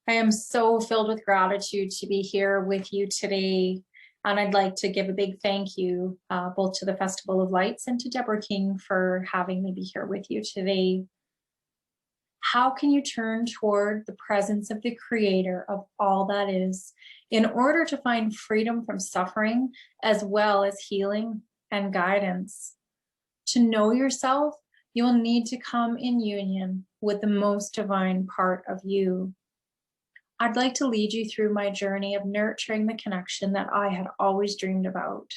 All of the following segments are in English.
I am so filled with gratitude to be here with you today. And I'd like to give a big thank you both to the Festival of Lights and to Deborah King for having me be here with you today. How can you turn toward the presence of the Creator of all that is in order to find freedom from suffering as well as healing and guidance? To know yourself, you'll need to come in union with the most divine part of you. I'd like to lead you through my journey of nurturing the connection that I had always dreamed about.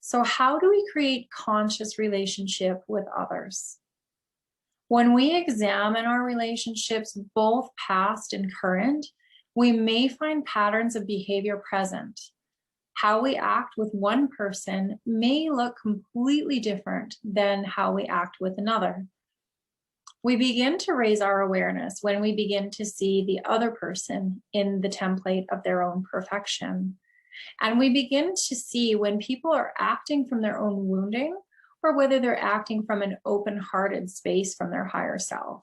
So, how do we create conscious relationship with others? When we examine our relationships, both past and current, we may find patterns of behavior present. How we act with one person may look completely different than how we act with another. We begin to raise our awareness when we begin to see the other person in the template of their own perfection. And we begin to see when people are acting from their own wounding or whether they're acting from an open-hearted space from their higher self.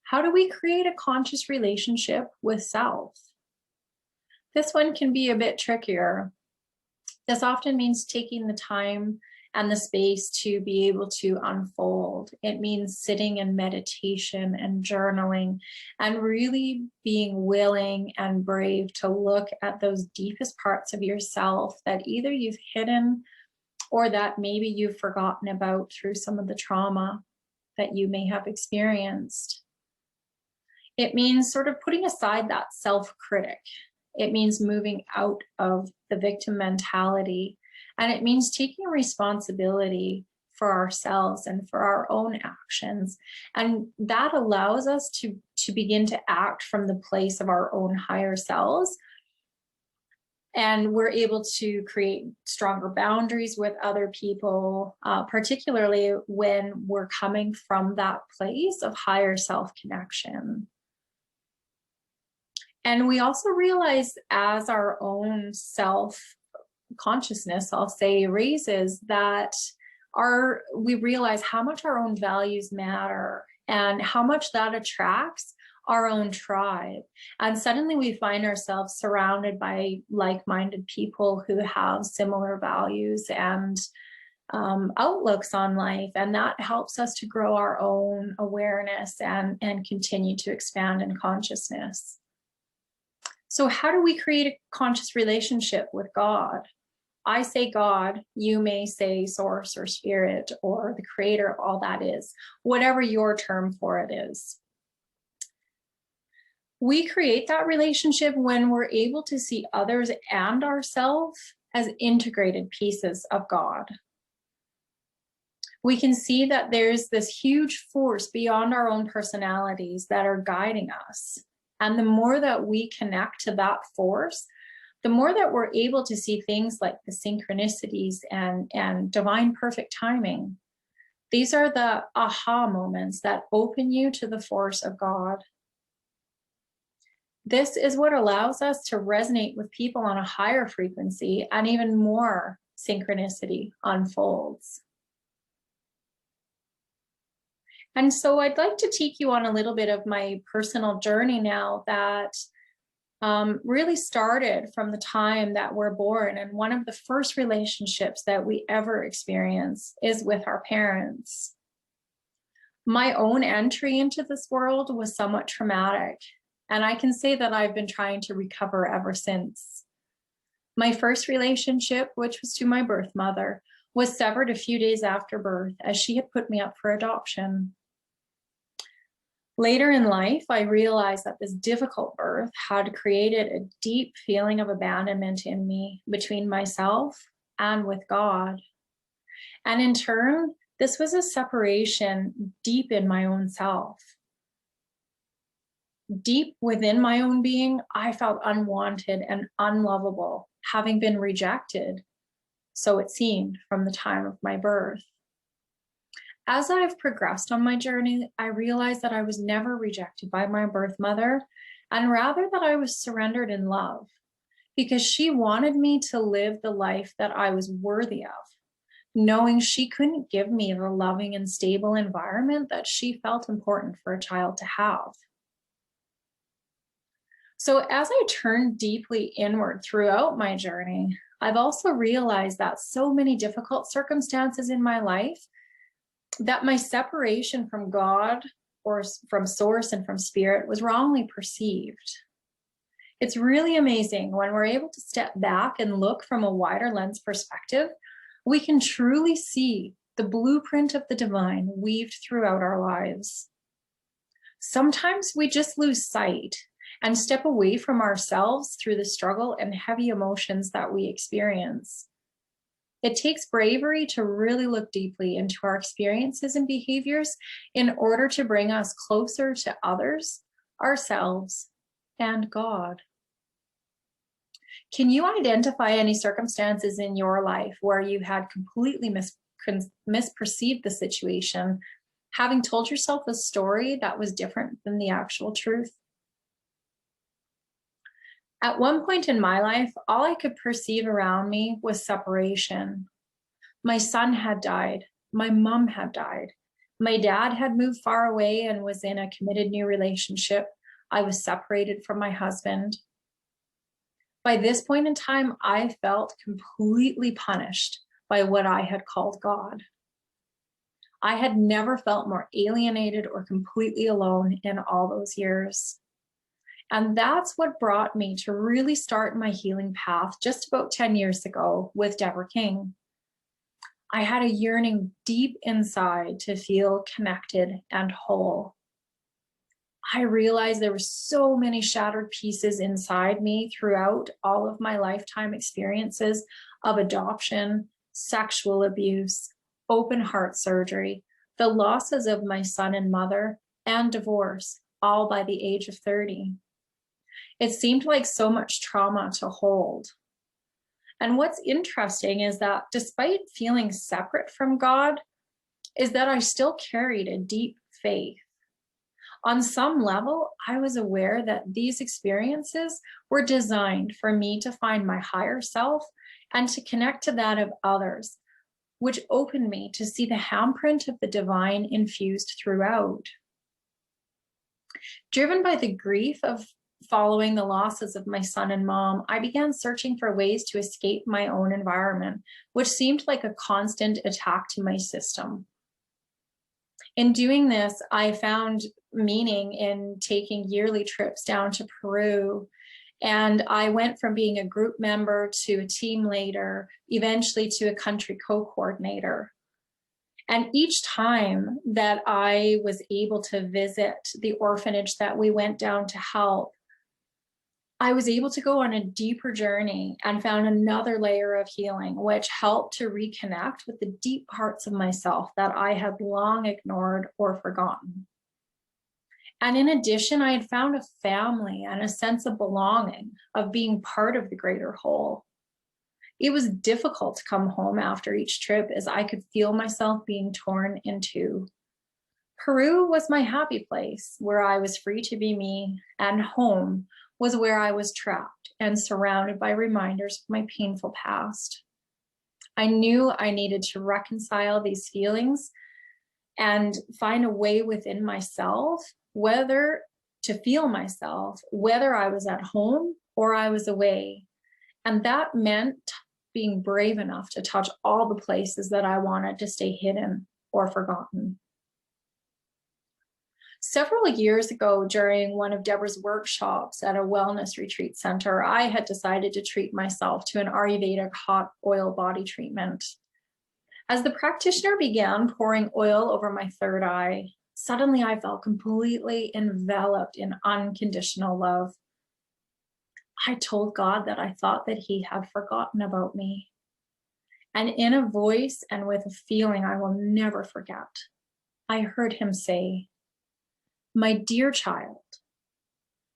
How do we create a conscious relationship with self? This one can be a bit trickier. This often means taking the time and the space to be able to unfold. It means sitting in meditation and journaling and really being willing and brave to look at those deepest parts of yourself that either you've hidden or that maybe you've forgotten about through some of the trauma that you may have experienced. It means sort of putting aside that self-critic. It means moving out of the victim mentality. And it means taking responsibility for ourselves and for our own actions. And that allows us to begin to act from the place of our own higher selves. And we're able to create stronger boundaries with other people, particularly when we're coming from that place of higher self-connection. And we also realize as our own self-consciousness, I'll say, raises, that we realize how much our own values matter and how much that attracts our own tribe. And suddenly we find ourselves surrounded by like-minded people who have similar values and outlooks on life. And that helps us to grow our own awareness and continue to expand in consciousness. So how do we create a conscious relationship with God? I say God, you may say source or spirit or the creator of all that is, whatever your term for it is. We create that relationship when we're able to see others and ourselves as integrated pieces of God. We can see that there's this huge force beyond our own personalities that are guiding us. And the more that we connect to that force, the more that we're able to see things like the synchronicities and divine perfect timing. These are the aha moments that open you to the force of God. This is what allows us to resonate with people on a higher frequency, and even more synchronicity unfolds. And so I'd like to take you on a little bit of my personal journey now that really started from the time that we're born. And one of the first relationships that we ever experience is with our parents. My own entry into this world was somewhat traumatic, and I can say that I've been trying to recover ever since. My first relationship, which was to my birth mother, was severed a few days after birth, as she had put me up for adoption. Later in life, I realized that this difficult birth had created a deep feeling of abandonment in me between myself and with God. And in turn, this was a separation deep in my own self. Deep within my own being, I felt unwanted and unlovable, having been rejected, so it seemed, from the time of my birth. As I've progressed on my journey, I realized that I was never rejected by my birth mother, and rather that I was surrendered in love, because she wanted me to live the life that I was worthy of, knowing she couldn't give me the loving and stable environment that she felt important for a child to have. So as I turned deeply inward throughout my journey, I've also realized that so many difficult circumstances in my life, that my separation from God or from source and from spirit was wrongly perceived. It's really amazing when we're able to step back and look from a wider lens perspective, we can truly see the blueprint of the divine weaved throughout our lives. Sometimes we just lose sight and step away from ourselves through the struggle and heavy emotions that we experience. It takes bravery to really look deeply into our experiences and behaviors in order to bring us closer to others, ourselves, and God. Can you identify any circumstances in your life where you had completely misperceived the situation, having told yourself a story that was different than the actual truth? At one point in my life, all I could perceive around me was separation. My son had died. My mom had died. My dad had moved far away and was in a committed new relationship. I was separated from my husband. By this point in time, I felt completely punished by what I had called God. I had never felt more alienated or completely alone in all those years. And that's what brought me to really start my healing path just about 10 years ago with Deborah King. I had a yearning deep inside to feel connected and whole. I realized there were so many shattered pieces inside me throughout all of my lifetime experiences of adoption, sexual abuse, open heart surgery, the losses of my son and mother, and divorce, all by the age of 30. It seemed like so much trauma to hold. And what's interesting is that despite feeling separate from God, is that I still carried a deep faith. On some level, I was aware that these experiences were designed for me to find my higher self and to connect to that of others, which opened me to see the handprint of the divine infused throughout. Driven by the grief of following the losses of my son and mom, I began searching for ways to escape my own environment, which seemed like a constant attack to my system. In doing this, I found meaning in taking yearly trips down to Peru. And I went from being a group member to a team leader, eventually to a country co-coordinator. And each time that I was able to visit the orphanage that we went down to help, I was able to go on a deeper journey and found another layer of healing, which helped to reconnect with the deep parts of myself that I had long ignored or forgotten. And in addition, I had found a family and a sense of belonging, of being part of the greater whole. It was difficult to come home after each trip as I could feel myself being torn in two. Peru was my happy place where I was free to be me, and home was where I was trapped and surrounded by reminders of my painful past. I knew I needed to reconcile these feelings and find a way within myself, whether to feel myself, whether I was at home or I was away. And that meant being brave enough to touch all the places that I wanted to stay hidden or forgotten. Several years ago, during one of Deborah's workshops at a wellness retreat center, I had decided to treat myself to an Ayurvedic hot oil body treatment. As the practitioner began pouring oil over my third eye, suddenly I felt completely enveloped in unconditional love. I told God that I thought that He had forgotten about me. And in a voice and with a feeling I will never forget, I heard Him say, "My dear child,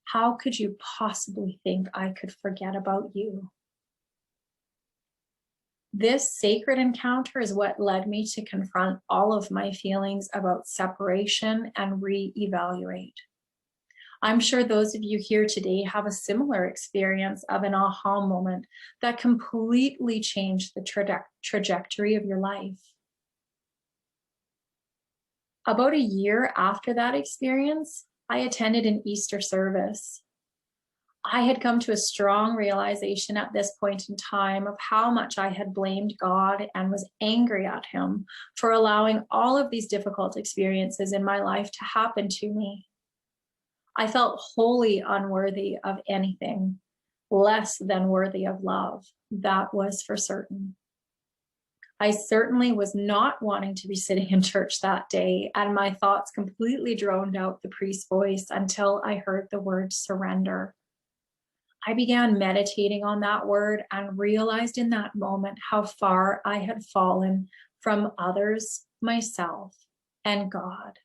how could you possibly think I could forget about you?" This sacred encounter is what led me to confront all of my feelings about separation and reevaluate. I'm sure those of you here today have a similar experience of an aha moment that completely changed the trajectory of your life. About a year after that experience, I attended an Easter service. I had come to a strong realization at this point in time of how much I had blamed God and was angry at him for allowing all of these difficult experiences in my life to happen to me. I felt wholly unworthy of anything, less than worthy of love. That was for certain. I certainly was not wanting to be sitting in church that day, and my thoughts completely droned out the priest's voice until I heard the word surrender. I began meditating on that word and realized in that moment how far I had fallen from others, myself, and God.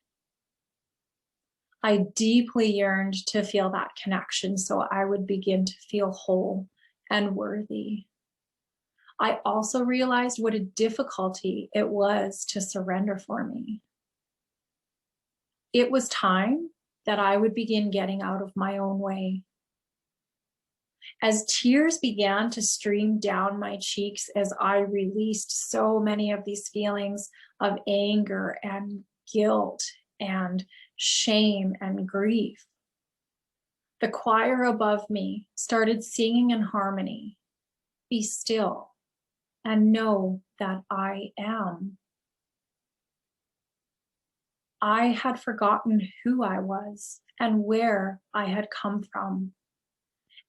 I deeply yearned to feel that connection so I would begin to feel whole and worthy. I also realized what a difficulty it was to surrender for me. It was time that I would begin getting out of my own way. As tears began to stream down my cheeks as I released so many of these feelings of anger and guilt and shame and grief, the choir above me started singing in harmony, "Be still and know that I am." I had forgotten who I was and where I had come from.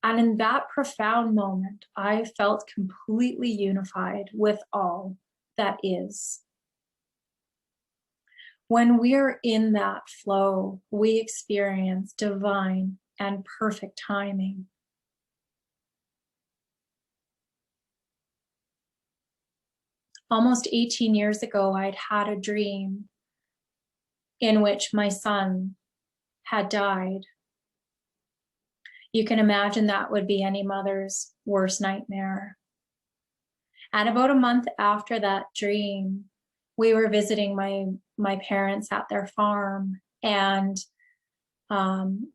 And in that profound moment, I felt completely unified with all that is. When we're in that flow, we experience divine and perfect timing. Almost 18 years ago, I'd had a dream in which my son had died. You can imagine that would be any mother's worst nightmare. And about a month after that dream, we were visiting my parents at their farm, and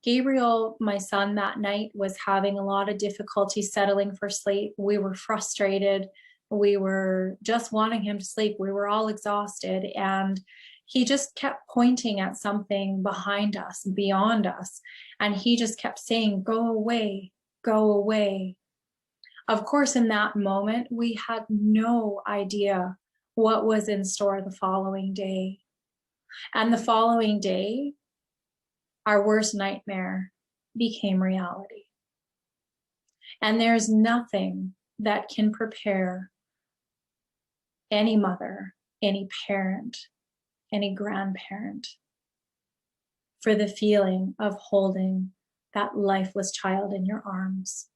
Gabriel, my son, that night was having a lot of difficulty settling for sleep. We were frustrated. We were just wanting him to sleep. We were all exhausted, and he just kept pointing at something behind us, beyond us, and he just kept saying, "Go away, go away." Of course, in that moment, we had no idea what was in store the following day. And the following day, our worst nightmare became reality. And there's nothing that can prepare any mother, any parent, any grandparent for the feeling of holding that lifeless child in your arms.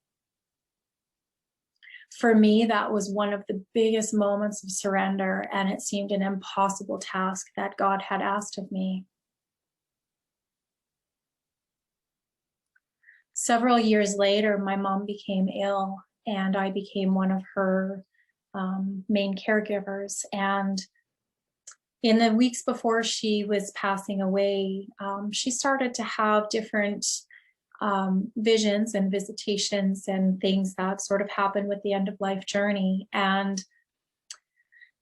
For me, that was one of the biggest moments of surrender, and it seemed an impossible task that God had asked of me. Several years later, my mom became ill, and I became one of her main caregivers. And in the weeks before she was passing away, she started to have different visions and visitations and things that sort of happened with the end of life journey. And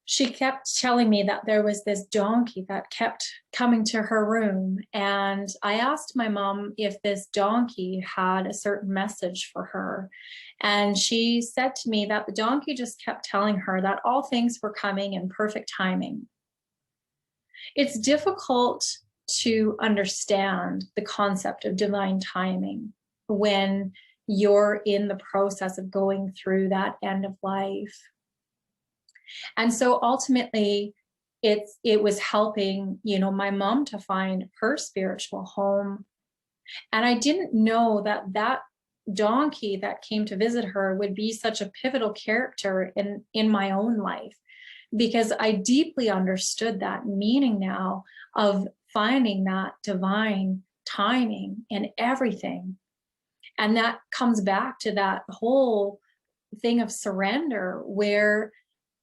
she kept telling me that there was this donkey that kept coming to her room. And I asked my mom if this donkey had a certain message for her. And she said to me that the donkey just kept telling her that all things were coming in perfect timing. It's difficult to understand the concept of divine timing when you're in the process of going through that end of life. And so ultimately, it was helping, my mom to find her spiritual home. And I didn't know that donkey that came to visit her would be such a pivotal character in my own life, because I deeply understood that meaning now of finding that divine timing in everything. And that comes back to that whole thing of surrender, where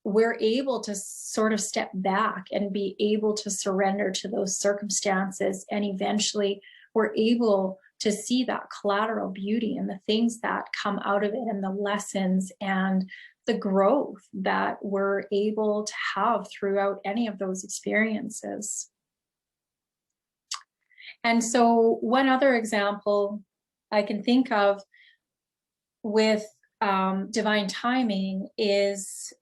we're able to sort of step back and be able to surrender to those circumstances. And eventually we're able to see that collateral beauty and the things that come out of it and the lessons and the growth that we're able to have throughout any of those experiences. And so one other example I can think of with divine timing is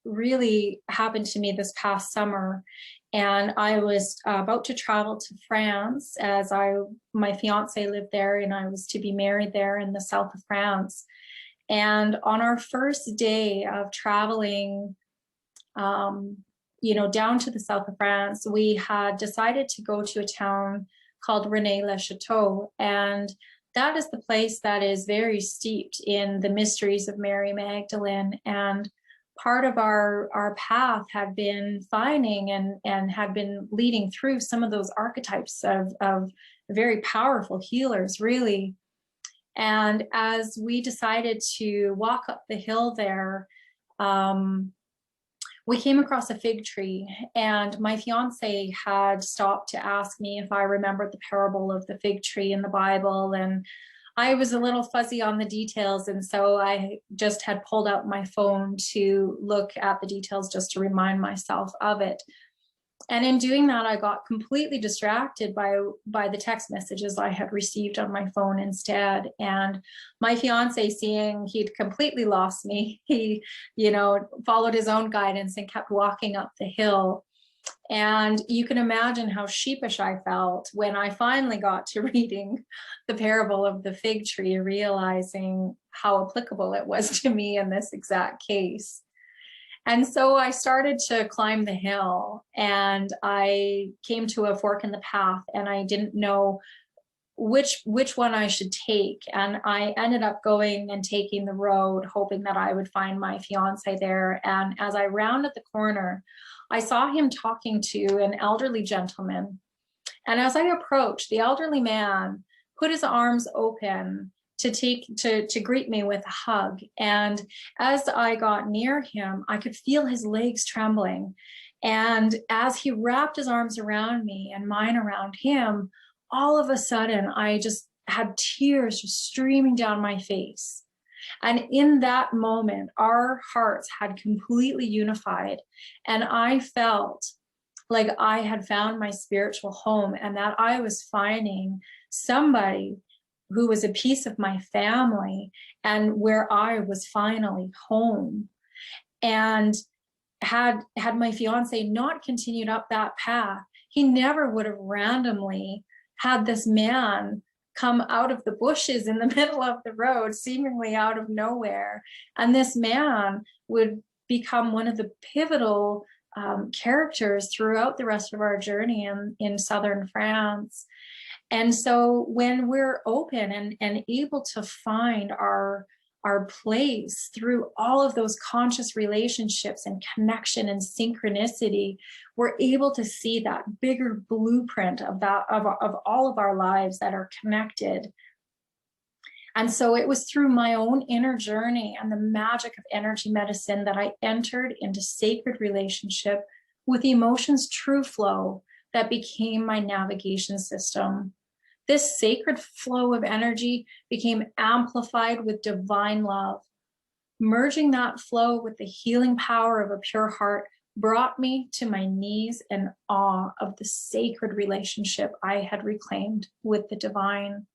really happened to me this past summer. And I was about to travel to France as my fiance lived there and I was to be married there in the south of France. And on our first day of traveling, down to the south of France, we had decided to go to a town called Rennes-le-Château. And that is the place that is very steeped in the mysteries of Mary Magdalene. And part of our path had been finding and had been leading through some of those archetypes of very powerful healers, really. And as we decided to walk up the hill there, we came across a fig tree, and my fiance had stopped to ask me if I remembered the parable of the fig tree in the Bible. And I was a little fuzzy on the details. And so I just had pulled out my phone to look at the details just to remind myself of it. And in doing that, I got completely distracted by the text messages I had received on my phone instead. And my fiance, seeing he'd completely lost me, he, followed his own guidance and kept walking up the hill. And you can imagine how sheepish I felt when I finally got to reading the parable of the fig tree, realizing how applicable it was to me in this exact case. And so I started to climb the hill, and I came to a fork in the path, and I didn't know which one I should take. And I ended up going and taking the road, hoping that I would find my fiance there. And as I rounded the corner, I saw him talking to an elderly gentleman. And as I approached, the elderly man put his arms open to greet me with a hug. And as I got near him, I could feel his legs trembling. And as he wrapped his arms around me and mine around him, all of a sudden, I just had tears just streaming down my face. And in that moment, our hearts had completely unified. And I felt like I had found my spiritual home, and that I was finding somebody who was a piece of my family and where I was finally home. And had my fiance not continued up that path, he never would have randomly had this man come out of the bushes in the middle of the road, seemingly out of nowhere. And this man would become one of the pivotal characters throughout the rest of our journey in southern France. And so when we're open and able to find our place through all of those conscious relationships and connection and synchronicity, we're able to see that bigger blueprint of all of our lives that are connected. And so it was through my own inner journey and the magic of energy medicine that I entered into sacred relationship with emotion's true flow that became my navigation system. This sacred flow of energy became amplified with divine love. Merging that flow with the healing power of a pure heart brought me to my knees in awe of the sacred relationship I had reclaimed with the divine.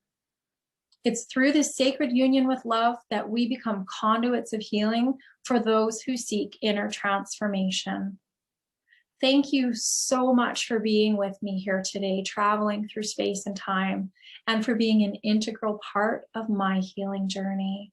It's through this sacred union with love that we become conduits of healing for those who seek inner transformation. Thank you so much for being with me here today, traveling through space and time, and for being an integral part of my healing journey.